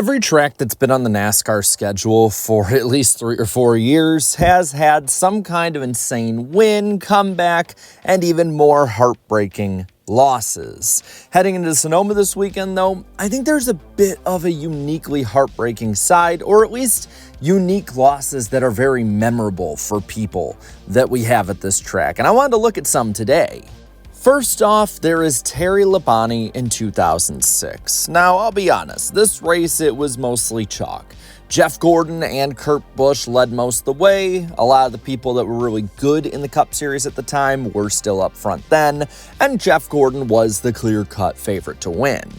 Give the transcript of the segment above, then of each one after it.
Every track that's been on the NASCAR schedule for at least 3 or 4 years has had some kind of insane win, comeback, and even more heartbreaking losses. Heading into Sonoma this weekend, though, I think there's a bit of a uniquely heartbreaking side, or at least unique losses that are very memorable for people that we have at this track. And I wanted to look at some today. First off, there is Terry Labonte in 2006. Now, I'll be honest, this race, it was mostly chalk. Jeff Gordon and Kurt Busch led most of the way. A lot of the people that were really good in the Cup Series at the time were still up front then, and Jeff Gordon was the clear-cut favorite to win.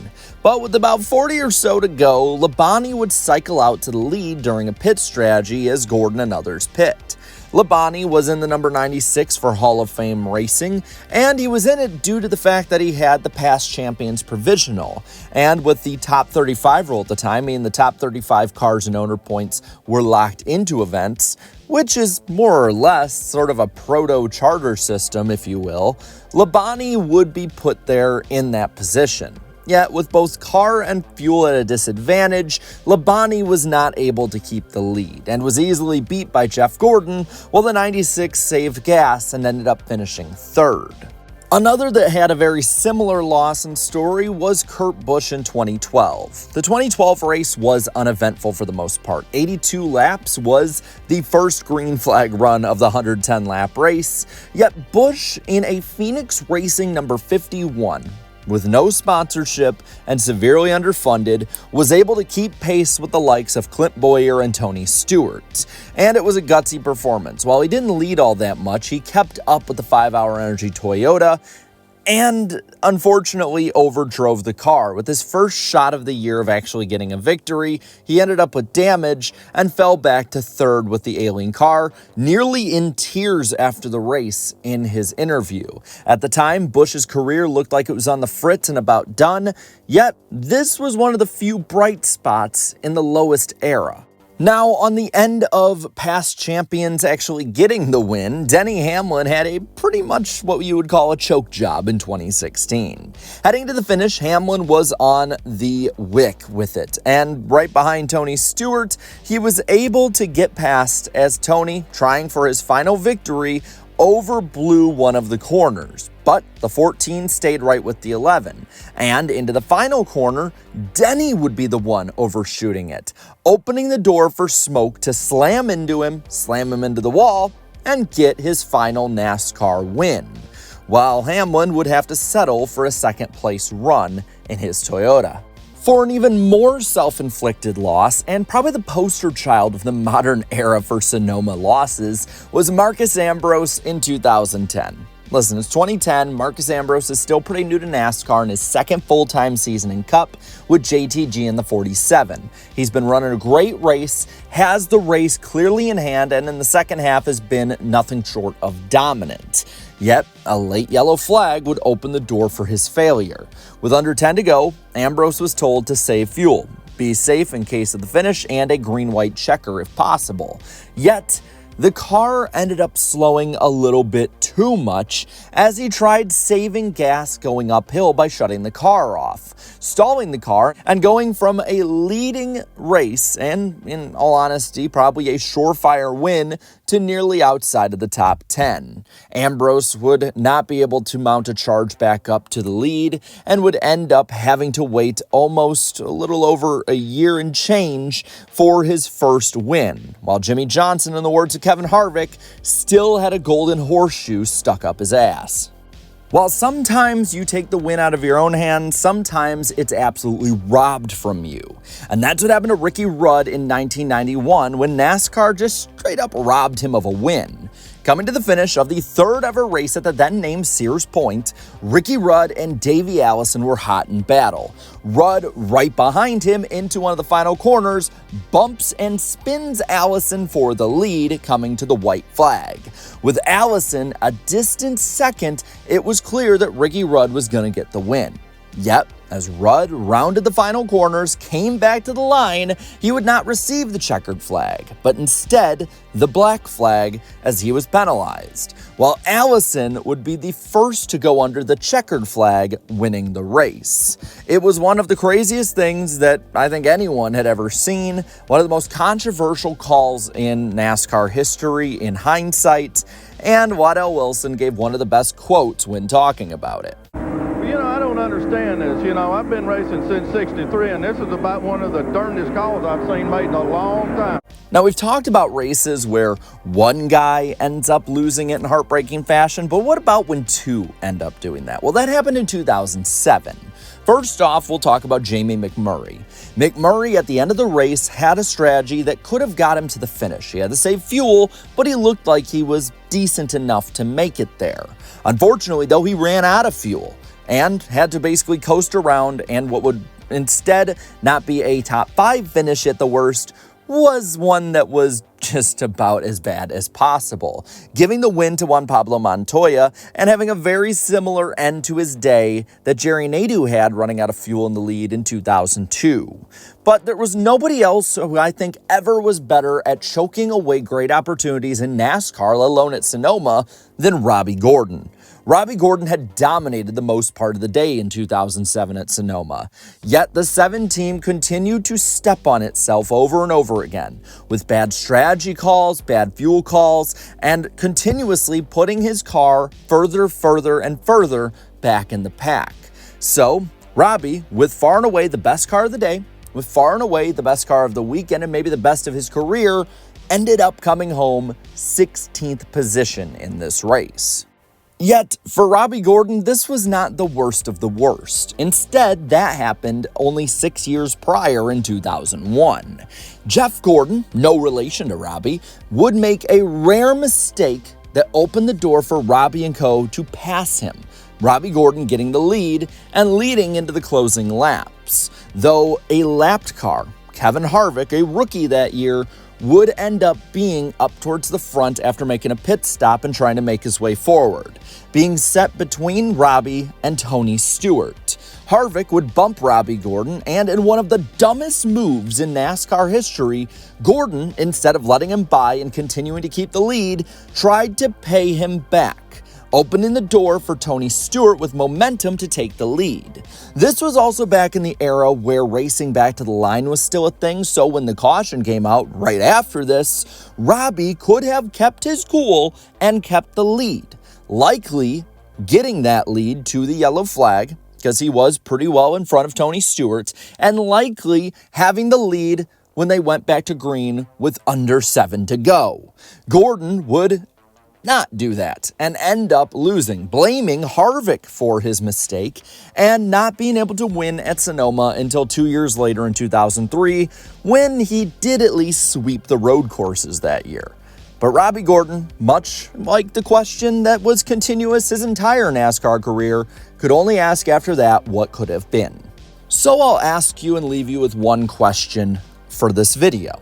But with about 40 or so to go, Labonte would cycle out to the lead during a pit strategy as Gordon and others pit. Labonte was in the number 96 for Hall of Fame racing, and he was in it due to the fact that he had the past champions provisional. And with the top 35 rule at the time, meaning the top 35 cars and owner points were locked into events, which is more or less sort of a proto-charter system, if you will, Labonte would be put there in that position. Yet, with both car and fuel at a disadvantage, Labonte was not able to keep the lead and was easily beat by Jeff Gordon, while the 96 saved gas and ended up finishing third. Another that had a very similar loss in story was Kurt Busch in 2012. The 2012 race was uneventful for the most part. 82 laps was the first green flag run of the 110-lap race, yet Busch in a Phoenix Racing number 51, with no sponsorship and severely underfunded, was able to keep pace with the likes of Clint Bowyer and Tony Stewart. And it was a gutsy performance. While he didn't lead all that much, he kept up with the 5-Hour Energy Toyota and unfortunately overdrove the car. With his first shot of the year of actually getting a victory, he ended up with damage and fell back to third with the ailing car, nearly in tears after the race in his interview. At the time, Busch's career looked like it was on the fritz and about done, yet this was one of the few bright spots in the lowest era. Now, on the end of past champions actually getting the win, Denny Hamlin had a pretty much what you would call a choke job in 2016. Heading to the finish, Hamlin was on the wick with it, and right behind Tony Stewart, he was able to get past as Tony, trying for his final victory, overblew one of the corners. But the 14 stayed right with the 11. And into the final corner, Denny would be the one overshooting it, opening the door for Smoke to slam into him, slam him into the wall, and get his final NASCAR win, while Hamlin would have to settle for a second place run in his Toyota. For an even more self-inflicted loss, and probably the poster child of the modern era for Sonoma losses, was Marcus Ambrose in 2010. Listen, it's 2010, Marcus Ambrose is still pretty new to NASCAR in his second full-time season in Cup with JTG in the 47. He's been running a great race, has the race clearly in hand, and in the second half has been nothing short of dominant. Yet, a late yellow flag would open the door for his failure. With under 10 to go, Ambrose was told to save fuel, be safe in case of the finish, and a green-white checker if possible. Yet, the car ended up slowing a little bit too much as he tried saving gas going uphill by shutting the car off, stalling the car, and going from a leading race, and in all honesty, probably a surefire win, to nearly outside of the top 10. Ambrose would not be able to mount a charge back up to the lead and would end up having to wait almost a little over a year and change for his first win, while Jimmy Johnson, in the words of Kevin Harvick, still had a golden horseshoe stuck up his ass. While sometimes you take the win out of your own hands, sometimes it's absolutely robbed from you. And that's what happened to Ricky Rudd in 1991 when NASCAR just straight up robbed him of a win. Coming to the finish of the third ever race at the then named Sears Point, Ricky Rudd and Davey Allison were hot in battle. Rudd, right behind him into one of the final corners, bumps and spins Allison for the lead, coming to the white flag. With Allison a distant second, it was clear that Ricky Rudd was going to get the win. Yet, as Rudd rounded the final corners, came back to the line, he would not receive the checkered flag, but instead the black flag as he was penalized, while Allison would be the first to go under the checkered flag, winning the race. It was one of the craziest things that I think anyone had ever seen, one of the most controversial calls in NASCAR history in hindsight, and Waddell Wilson gave one of the best quotes when talking about it. I don't understand this. I've been racing since '63, and this is about one of the darndest calls I've seen made in a long time. Now, we've talked about races where one guy ends up losing it in heartbreaking fashion, but what about when two end up doing that? Well, that happened in 2007. First off, we'll talk about Jamie McMurray. McMurray, at the end of the race, had a strategy that could have got him to the finish. He had to save fuel, but he looked like he was decent enough to make it there. Unfortunately, though, he ran out of fuel and had to basically coast around, and what would instead not be a top 5 finish at the worst was one that was just about as bad as possible, giving the win to Juan Pablo Montoya and having a very similar end to his day that Jerry Nadeau had running out of fuel in the lead in 2002. But there was nobody else who I think ever was better at choking away great opportunities in NASCAR, let alone at Sonoma, than Robby Gordon. Robby Gordon had dominated the most part of the day in 2007 at Sonoma. Yet the 7 team continued to step on itself over and over again, with bad strategy calls, bad fuel calls, and continuously putting his car further and further back in the pack. So, Robby, with far and away the best car of the day, with far and away the best car of the weekend, and maybe the best of his career, ended up coming home 16th position in this race. Yet, for Robby Gordon, this was not the worst of the worst. Instead, that happened only 6 years prior in 2001. Jeff Gordon, no relation to Robby, would make a rare mistake that opened the door for Robby and co. to pass him. Robby Gordon getting the lead and leading into the closing laps. Though a lapped car, Kevin Harvick, a rookie that year, would end up being up towards the front after making a pit stop and trying to make his way forward, being set between Robby and Tony Stewart. Harvick would bump Robby Gordon, and in one of the dumbest moves in NASCAR history, Gordon, instead of letting him by and continuing to keep the lead, tried to pay him back, opening the door for Tony Stewart with momentum to take the lead. This was also back in the era where racing back to the line was still a thing, so when the caution came out right after this, Robby could have kept his cool and kept the lead, likely getting that lead to the yellow flag, because he was pretty well in front of Tony Stewart, and likely having the lead when they went back to green with under 7 to go. Gordon would not do that and end up losing, blaming Harvick for his mistake and not being able to win at Sonoma until 2 years later in 2003, when he did at least sweep the road courses that year. But Robby Gordon, much like the question that was continuous his entire NASCAR career, could only ask after that what could have been. So I'll ask you and leave you with one question for this video.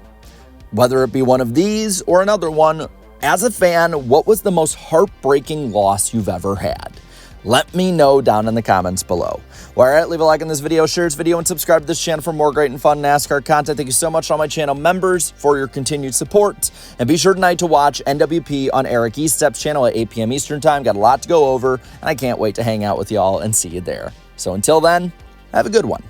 Whether it be one of these or another one, as a fan, what was the most heartbreaking loss you've ever had? Let me know down in the comments below. All right, leave a like on this video, share this video, and subscribe to this channel for more great and fun NASCAR content. Thank you so much to all my channel members for your continued support. And be sure tonight to watch NWP on Eric Estep's channel at 8 p.m. Eastern Time. Got a lot to go over, and I can't wait to hang out with y'all and see you there. So until then, have a good one.